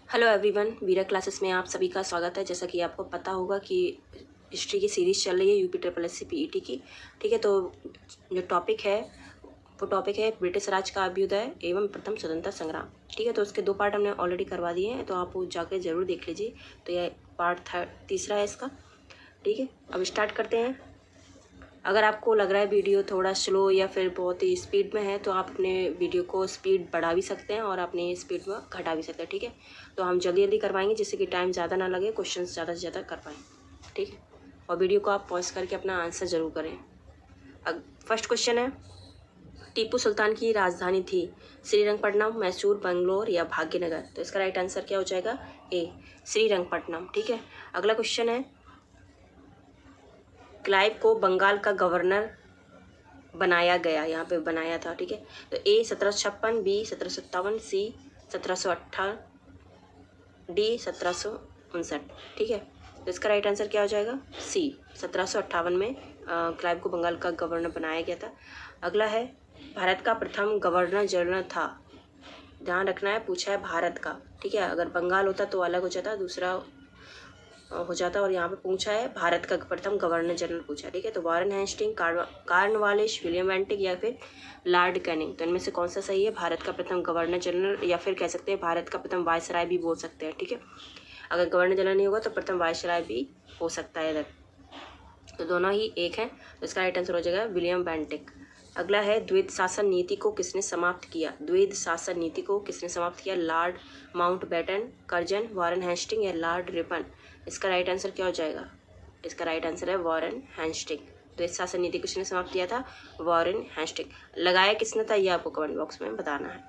Hello everyone, वीरा classes में आप सभी का स्वागत है। जैसा कि आपको पता होगा कि हिस्ट्री की सीरीज़ चल रही है UP triple S C PET की। ठीक है, तो जो टॉपिक है वो टॉपिक है ब्रिटिश राज का अभ्युदय एवं प्रथम स्वतंत्रता संग्राम। ठीक है, तो उसके 2 पार्ट हमने ऑलरेडी करवा दिए हैं, तो आप वो जाकर ज़रूर देख लीजिए। तो यह पार्ट तीसरा है इसका। ठीक है, अब स्टार्ट करते हैं। अगर आपको लग रहा है वीडियो थोड़ा स्लो या फिर बहुत ही स्पीड में है, तो आप अपने वीडियो को स्पीड बढ़ा भी सकते हैं और अपनी स्पीड में घटा भी सकते हैं। ठीक है, तो हम जल्दी जल्दी करवाएंगे जिससे कि टाइम ज़्यादा ना लगे, क्वेश्चन ज़्यादा से ज़्यादा कर पाएँ। ठीक है, और वीडियो को आप पॉज करके अपना आंसर ज़रूर करें। अब फर्स्ट क्वेश्चन है, टीपू सुल्तान की राजधानी थी श्रीरंगपट्टनम, मैसूर, बंगलोर या भाग्यनगर? तो इसका राइट आंसर क्या हो जाएगा? ए, श्रीरंगपट्टनम। ठीक है, अगला क्वेश्चन है, क्लाइव को बंगाल का गवर्नर बनाया गया, यहाँ पे बनाया था। ठीक है, तो ए 1756, बी 1757, सी 1758, डी 1759। ठीक है, तो इसका राइट आंसर क्या हो जाएगा? सी, 1758 में क्लाइव को बंगाल का गवर्नर बनाया गया था। अगला है, भारत का प्रथम गवर्नर जनरल था। ध्यान रखना है, पूछा है भारत का। ठीक है, अगर बंगाल होता तो अलग हो जाता, दूसरा हो जाता, और यहाँ पे पूछा है भारत का प्रथम गवर्नर जनरल पूछा। ठीक है, तो Warren Hasting, Cornwallis, William Bentinck या फिर लॉर्ड कैनिंग? तो इनमें से कौन सा सही है? भारत का प्रथम गवर्नर जनरल, या फिर कह सकते हैं भारत का प्रथम वायसराय भी बोल सकते हैं। ठीक है, अगर गवर्नर जनरल नहीं होगा तो प्रथम वायसराय भी हो सकता है इधर, तो दोनों ही एक हैं। तो इसका राइट आंसर हो जाएगा विलियम बेंटिक। अगला है, द्वैध शासन नीति को किसने समाप्त किया? द्वैध शासन नीति को किसने समाप्त किया? Lord Mountbatten, Curzon, Warren Hasting या लॉर्ड रिपन? इसका राइट आंसर क्या हो जाएगा? इसका राइट आंसर है वारेन हेस्टिंग। द्वैध शासन नीति किसने समाप्त किया था? Warren Hasting. लगाया किसने था, ये आपको कमेंट बॉक्स में बताना है।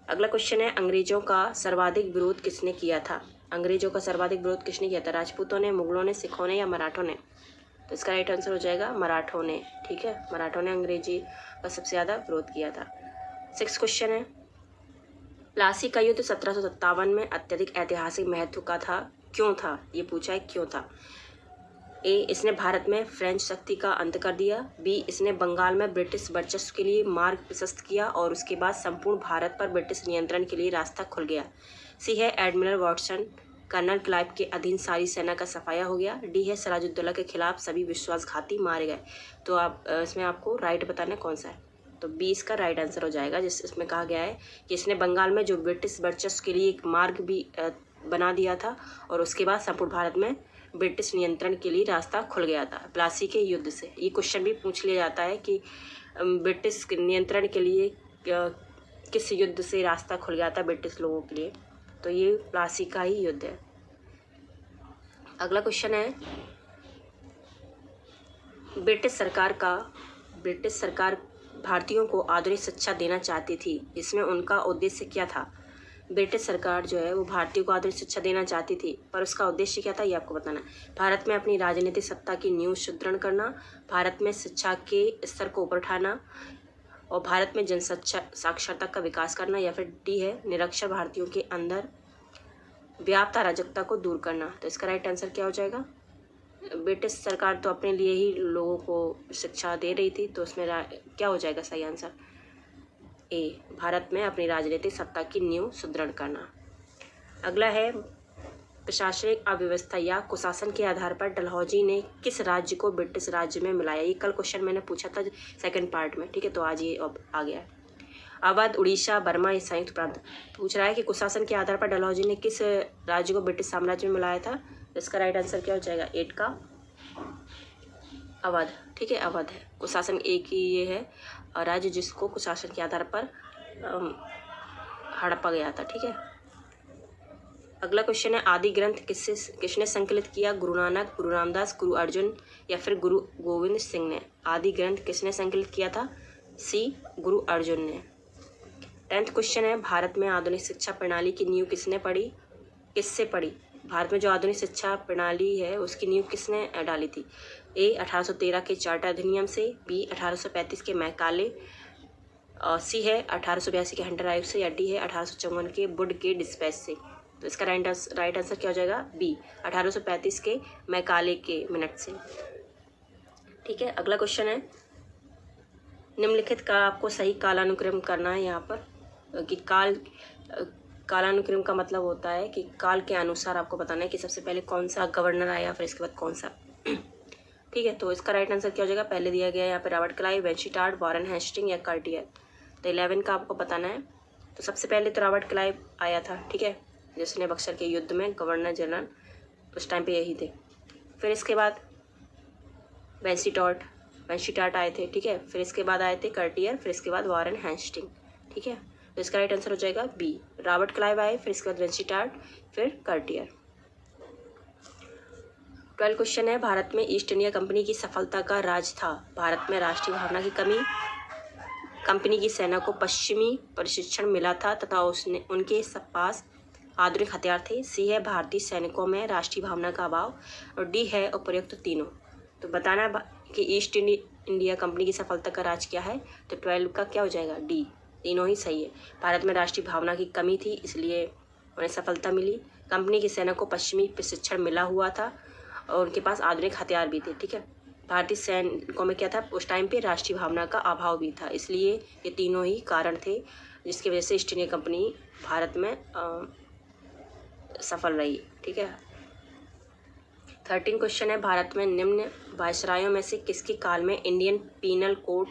अगला क्वेश्चन है, अंग्रेजों का सर्वाधिक विरोध किसने किया था? अंग्रेजों का सर्वाधिक विरोध किसने किया था? राजपूतों ने, मुगलों ने, सिखों ने या मराठों ने? तो इसका राइट आंसर हो जाएगा मराठों ने। ठीक है, मराठों ने अंग्रेजी का सबसे ज़्यादा विरोध किया था। 6 क्वेश्चन है, प्लासी का युद्ध 1757 में अत्यधिक ऐतिहासिक महत्व का था, क्यों था? ये पूछा है क्यों था। ए, इसने भारत में फ्रेंच शक्ति का अंत कर दिया। बी, इसने बंगाल में ब्रिटिश वर्चस्व के लिए मार्ग प्रशस्त किया और उसके बाद संपूर्ण भारत पर ब्रिटिश नियंत्रण के लिए रास्ता खुल गया। सी है, एडमिरल वाटसन, कर्नल क्लाइव के अधीन सारी सेना का सफाया हो गया। डी है, सिराजुद्दौला के खिलाफ सभी विश्वासघाती मारे गए। तो आप इसमें आपको राइट बताना कौन सा है। तो बी इसका राइट आंसर हो जाएगा, इसमें कहा गया है कि इसने बंगाल में जो ब्रिटिश वर्चस्व के लिए एक मार्ग भी बना दिया था और उसके बाद संपूर्ण भारत में ब्रिटिश नियंत्रण के लिए रास्ता खुल गया था प्लासी के युद्ध से। ये क्वेश्चन भी पूछ लिया जाता है कि ब्रिटिश नियंत्रण के लिए किस युद्ध से रास्ता खुल गया था ब्रिटिश लोगों के लिए? तो ये प्लासी का ही युद्ध है। अगला क्वेश्चन है, ब्रिटिश सरकार भारतीयों को आधुनिक शिक्षा देना चाहती थी, इसमें उनका उद्देश्य क्या था? ब्रिटिश सरकार जो है वो भारतीयों को आधुनिक शिक्षा देना चाहती थी, पर उसका उद्देश्य क्या था, ये आपको बताना है। भारत में अपनी राजनीतिक सत्ता की नींव सुदृढ़ करना, भारत में शिक्षा के स्तर को ऊपर उठाना, और भारत में साक्षरता का विकास करना, या फिर डी है, निरक्षर भारतीयों के अंदर व्याप्त अराजकता को दूर करना। तो इसका राइट आंसर क्या हो जाएगा? ब्रिटिश सरकार तो अपने लिए ही लोगों को शिक्षा दे रही थी, तो उसमें क्या हो जाएगा सही आंसर? ए, भारत में अपनी राजनीतिक सत्ता की नींव सुदृढ़ करना। अगला है, प्रशासनिक अव्यवस्था या कुशासन के आधार पर डलहौजी ने किस राज्य को ब्रिटिश राज्य में मिलाया? ये कल क्वेश्चन मैंने पूछा था सेकंड पार्ट में। ठीक है, तो आज ये अब आ गया है। अवध, उड़ीसा, बर्मा या संयुक्त प्रांत? पूछ रहा है कि कुशासन के आधार पर डलहौजी ने किस राज्य को ब्रिटिश साम्राज्य में मिलाया था? इसका राइट आंसर क्या हो जाएगा? 8 का अवध। ठीक है, अवध है कुशासन, एक ही ये है राज्य जिसको कुशासन के आधार पर हड़पा गया था। ठीक है, अगला क्वेश्चन है, आदि ग्रंथ किसने संकलित किया? गुरु नानक, गुरु रामदास, गुरु अर्जुन या फिर गुरु गोविंद सिंह ने? आदि ग्रंथ किसने संकलित किया था? सी, गुरु अर्जुन ने। 10th क्वेश्चन है, भारत में आधुनिक शिक्षा प्रणाली की नींव किसने पड़ी, किससे पड़ी? भारत में जो आधुनिक शिक्षा प्रणाली है उसकी नींव किसने डाली थी? ए, 1813 के चार्टर अधिनियम से, बी 1835 के मैकाले, सी है 1882 के हंटर आयोग से, या डी है 1854 के वुड के डिस्पैच से? तो इसका राइट आंसर क्या हो जाएगा? बी, 1835 के मैकाले के मिनट से। ठीक है, अगला क्वेश्चन है, निम्नलिखित का आपको सही कालानुक्रम करना है यहाँ पर कि काल कालानुक्रम का मतलब होता है कि काल के अनुसार आपको बताना है कि सबसे पहले कौन सा गवर्नर आया, फिर इसके बाद कौन सा। ठीक है, तो इसका राइट आंसर क्या हो जाएगा? पहले दिया गया है यहाँ पे रॉबर्ट क्लाइव, वेंशिटार्ड, वारन हेस्टिंग या कार्टियर। तो 11 का आपको बताना है। तो सबसे पहले तो रॉबर्ट क्लाइव आया था, ठीक है, जिसने बक्सर के युद्ध में गवर्नर जनरल उस टाइम पे यही थे। फिर इसके बाद वेंशिटार्ड आए थे, ठीक है। फिर इसके बाद आए थे कार्टियर, फिर इसके बाद वारन हेस्टिंग, ठीक है। तो इसका राइट आंसर हो जाएगा बी, रॉबर्ट क्लाइव आए, फिर इसके बाद वेंशिटार्ड, फिर कार्टियर। 12 क्वेश्चन है, भारत में ईस्ट इंडिया कंपनी की सफलता का राज था। भारत में राष्ट्रीय भावना की कमी, कंपनी की सेना को पश्चिमी प्रशिक्षण मिला था तथा उनके पास आधुनिक हथियार थे। सी है भारतीय सैनिकों में राष्ट्रीय भावना का अभाव, और डी है उपयुक्त तीनों। तो बताना कि ईस्ट इंडिया कंपनी की सफलता का राज क्या है। तो 12 का क्या हो जाएगा? डी, तीनों ही सही है। भारत में राष्ट्रीय भावना की कमी थी, इसलिए उन्हें सफलता मिली। कंपनी की सेना को पश्चिमी प्रशिक्षण मिला हुआ था और उनके पास आधुनिक हथियार भी थे, ठीक है। भारतीय सैनिकों में क्या था उस टाइम पे? राष्ट्रीय भावना का अभाव भी था। इसलिए ये तीनों ही कारण थे जिसकी वजह से ईस्ट इंडिया कंपनी भारत में सफल रही, ठीक है। 13 क्वेश्चन है, भारत में निम्न वायसरायों में से किसके काल में Indian penal code,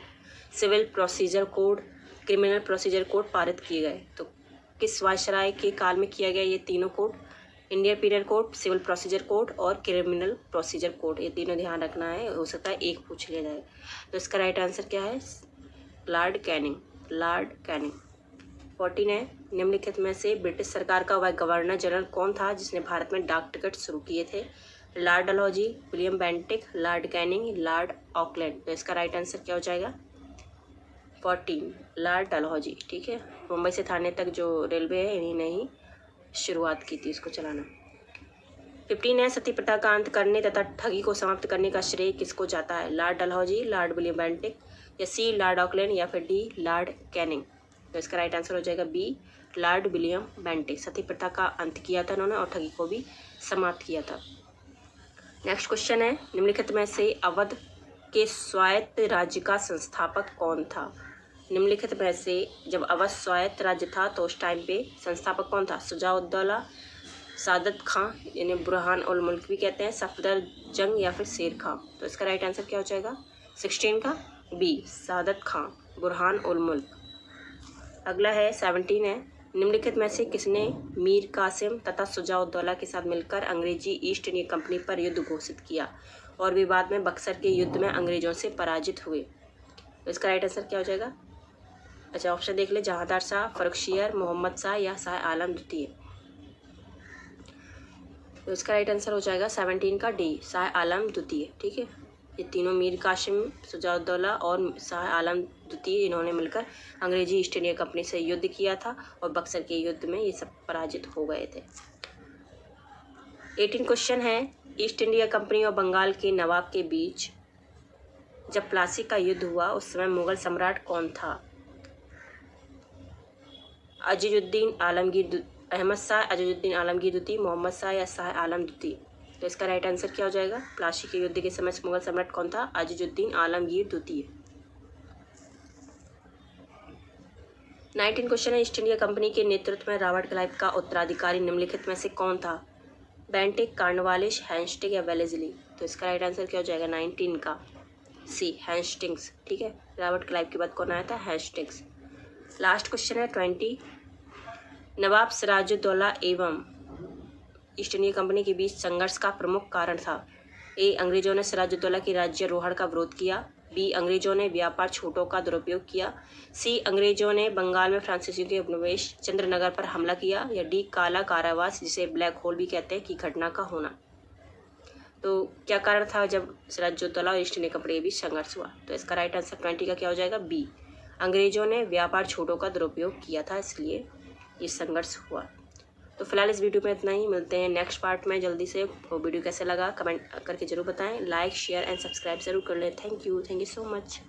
civil procedure code, criminal procedure code पारित किए गए? तो किस वायसराय के काल में किया गया ये तीनों code? Indian penal code, civil procedure code और क्रिमिनल प्रोसीजर कोड, ये तीनों ध्यान रखना है, हो सकता है एक पूछ लिया जाए। तो इसका राइट आंसर क्या है? Lord Canning. 14 है, निम्नलिखित में से ब्रिटिश सरकार का वह गवर्नर जनरल कौन था जिसने भारत में डाक टिकट शुरू किए थे? Lord Dalhousie, William Bentinck, Lord Canning, Lord Auckland. तो इसका राइट आंसर क्या हो जाएगा? 14, लॉर्ड डलहौजी, ठीक है। मुंबई से थाने तक जो रेलवे है इन्हीं ने ही शुरुआत की थी इसको चलाना। 15 है, सती प्रथा का अंत करने तथा ठगी को समाप्त करने का श्रेय किसको जाता है? Lord Dalhousie, Lord William Bentinck, या सी लॉर्ड ऑकलैंड, या फिर डी लॉर्ड कैनिंग। तो इसका राइट आंसर हो जाएगा बी, लॉर्ड विलियम बेंटिक। सती प्रथा का अंत किया था उन्होंने और ठगी को भी समाप्त किया था। नेक्स्ट क्वेश्चन है, निम्नलिखित में से अवध के स्वायत्त राज्य का संस्थापक कौन था? निम्नलिखित में से जब अवध स्वायत्त राज्य था तो उस टाइम पे संस्थापक कौन था? शुजाउद्दौला, सादत खां, इन्हें बुरहान उल मुल्क भी कहते हैं, सफदर जंग, या फिर शेर खां। तो इसका राइट आंसर क्या हो जाएगा? 16 का बी, सादत खां, बुरहान उल मुल्क। अगला है 17 है, निम्नलिखित में से किसने मीर कासिम तथा शुजाउद्दौला के साथ मिलकर अंग्रेजी ईस्ट इंडिया कंपनी पर युद्ध घोषित किया और वे बाद में बक्सर के युद्ध में अंग्रेजों से पराजित हुए? तो इसका राइट आंसर क्या हो जाएगा? अच्छा, ऑप्शन देख ले, जहांदार शाह, फर्रुखशियर, मोहम्मद शाह या शाह आलम द्वितीय। तो इसका राइट आंसर हो जाएगा 17 का डी, शाह आलम द्वितीय, ठीक है। ये तीनों मीर कासिम, शुजाउद्दौला और शाह आलम द्वितीय, इन्होंने मिलकर अंग्रेजी ईस्ट इंडिया कंपनी से युद्ध किया था और बक्सर के युद्ध में ये सब पराजित हो गए थे। 18 क्वेश्चन है, ईस्ट इंडिया कंपनी और बंगाल के नवाब के बीच जब प्लासी का युद्ध हुआ उस समय मुगल सम्राट कौन था? अजीजुद्दीन आलमगीर, अहमद शाह, अजीजुद्दीन आलमगीर द्वितीय, मोहम्मद शाह या शाह आलम द्वितीय। तो इसका राइट आंसर क्या हो जाएगा? प्लासी के युद्ध के समय मुगल सम्राट कौन था? अजीजुद्दीन आलमगीर द्वितीय। 19 क्वेश्चन है, ईस्ट इंडिया कंपनी के नेतृत्व में रॉबर्ट क्लाइव का उत्तराधिकारी निम्नलिखित में से कौन था? बेंटिक, कॉर्नवालिस, हेस्टिंग्स या वेलेस्ली। तो इसका राइट आंसर क्या हो जाएगा? 19 का सी, हेस्टिंग्स, ठीक है। रॉबर्ट क्लाइव के बाद कौन आया था? हेस्टिंग्स। लास्ट क्वेश्चन है 20, नवाब सिराजुद्दौला एवं ईस्ट इंडिया कंपनी के बीच संघर्ष का प्रमुख कारण था? ए, अंग्रेजों ने सिराजुद्दौला की राज्यारोहण का विरोध किया, बी, अंग्रेजों ने व्यापार छूटों का दुरुपयोग किया, सी, अंग्रेजों ने बंगाल में फ्रांसीसियों के उपनिवेश चंद्रनगर पर हमला किया, या डी, काला कारावास जिसे ब्लैक होल भी कहते हैं की घटना का होना। तो क्या कारण था जब सिराजुद्दौला और ईस्ट इंडिया कंपनी के बीच संघर्ष हुआ? तो इसका राइट आंसर 20 का क्या हो जाएगा? बी, अंग्रेजों ने व्यापार छूटों का दुरुपयोग किया था, इसलिए ये संघर्ष हुआ। तो फिलहाल इस वीडियो में इतना ही, मिलते हैं नेक्स्ट पार्ट में जल्दी से। वो वीडियो कैसे लगा कमेंट करके जरूर बताएं, लाइक शेयर एंड सब्सक्राइब जरूर कर लें। Thank you so much.